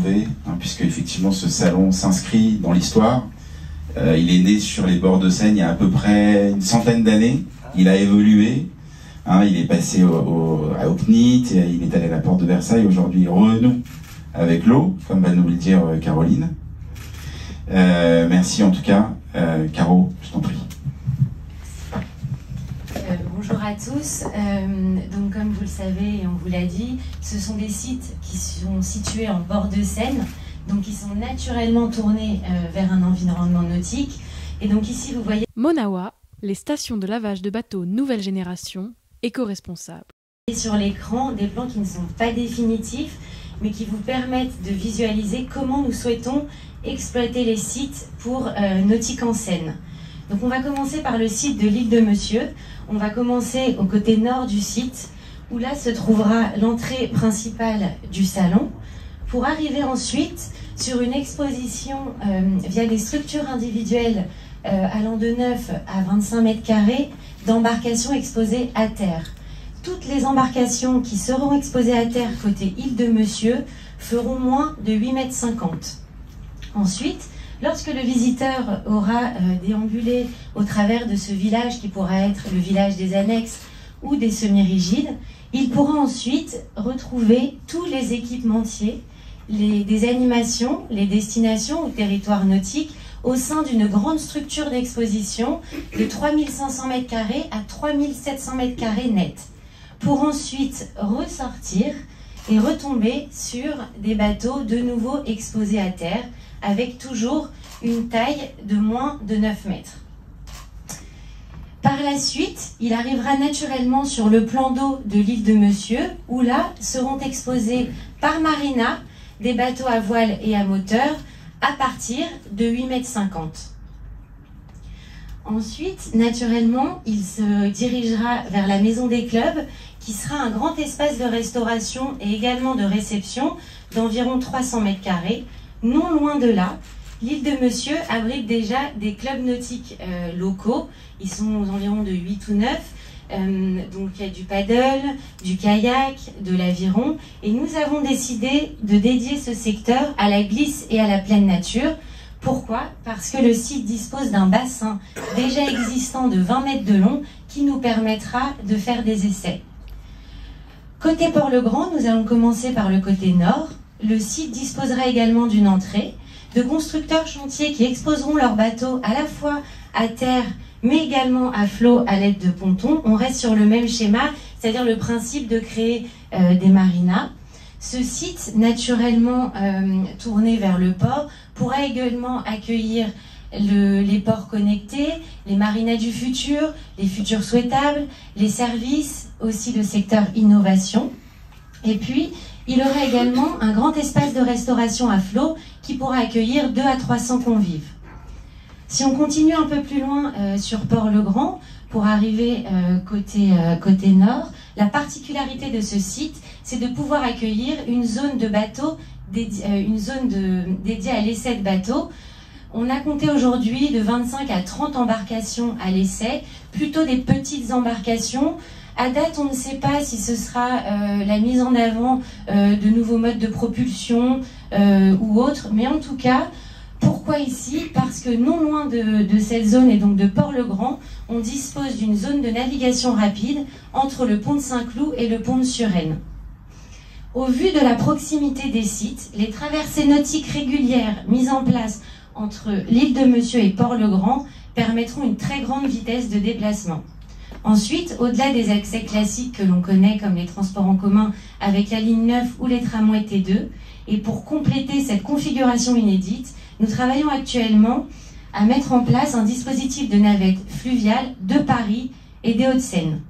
V, puisque effectivement ce salon s'inscrit dans l'histoire. Il est né sur les bords de Seine il y a à peu près une centaine d'années. Il a évolué. Il est passé à CNIT, il est allé à la porte de Versailles. Aujourd'hui, il renoue avec l'eau, comme va nous le dire Caroline. Merci en tout cas. Caro, je t'en prie. Bonjour à tous. Donc comme vous le savez et on vous l'a dit, ce sont des sites qui sont situés en bord de Seine, donc qui sont naturellement tournés vers un environnement nautique. Et donc ici vous voyez Monawa, les stations de lavage de bateaux nouvelle génération, éco-responsables. Sur l'écran des plans qui ne sont pas définitifs, mais qui vous permettent de visualiser comment nous souhaitons exploiter les sites pour Nautique en Seine. Donc on va commencer par le site de l'île de Monsieur. On va commencer au côté nord du site, où là se trouvera l'entrée principale du salon, pour arriver ensuite sur une exposition via des structures individuelles allant de 9 à 25 mètres carrés d'embarcations exposées à terre. Toutes les embarcations qui seront exposées à terre côté île de Monsieur feront moins de 8,50 mètres. Ensuite, lorsque le visiteur aura déambulé au travers de ce village qui pourra être le village des annexes ou des semi-rigides, il pourra ensuite retrouver tous les équipementiers, des animations, les destinations ou territoires nautiques au sein d'une grande structure d'exposition de 3500 m² à 3700 m² net, pour ensuite ressortir et retomber sur des bateaux de nouveau exposés à terre, avec toujours une taille de moins de 9 mètres. Par la suite, il arrivera naturellement sur le plan d'eau de l'île de Monsieur, où là seront exposés par Marina des bateaux à voile et à moteur à partir de 8,50 mètres. Ensuite, naturellement, il se dirigera vers la maison des clubs, qui sera un grand espace de restauration et également de réception d'environ 300 m². Non loin de là, l'île de Monsieur abrite déjà des clubs nautiques locaux. Ils sont aux environs de 8 ou 9. Donc il y a du paddle, du kayak, de l'aviron. Et nous avons décidé de dédier ce secteur à la glisse et à la pleine nature. Pourquoi? Parce que le site dispose d'un bassin déjà existant de 20 mètres de long qui nous permettra de faire des essais. Côté Port-le-Grand, nous allons commencer par le côté nord. Le site disposera également d'une entrée, de constructeurs chantiers qui exposeront leurs bateaux à la fois à terre mais également à flot à l'aide de pontons. On reste sur le même schéma, c'est-à-dire le principe de créer des marinas. Ce site, naturellement tourné vers le port, pourra également accueillir les ports connectés, les marinas du futur, les futurs souhaitables, les services, aussi le secteur innovation. Et puis, il aura également un grand espace de restauration à flot qui pourra accueillir 200 à 300 convives. Si on continue un peu plus loin sur Port-le-Grand, pour arriver côté nord, la particularité de ce site, c'est de pouvoir accueillir une zone de bateaux, dédiée à l'essai de bateaux. On a compté aujourd'hui de 25 à 30 embarcations à l'essai, plutôt des petites embarcations. À date, on ne sait pas si ce sera la mise en avant de nouveaux modes de propulsion ou autres, mais en tout cas, pourquoi ici? Parce que non loin de cette zone et donc de Port-le-Grand, on dispose d'une zone de navigation rapide entre le pont de Saint-Cloud et le pont de Suresnes. Au vu de la proximité des sites, les traversées nautiques régulières mises en place entre l'île de Monsieur et Port-le-Grand permettront une très grande vitesse de déplacement. Ensuite, au-delà des accès classiques que l'on connaît comme les transports en commun avec la ligne 9 ou les tramways T2, et pour compléter cette configuration inédite, nous travaillons actuellement à mettre en place un dispositif de navette fluviale de Paris et des Hauts-de-Seine.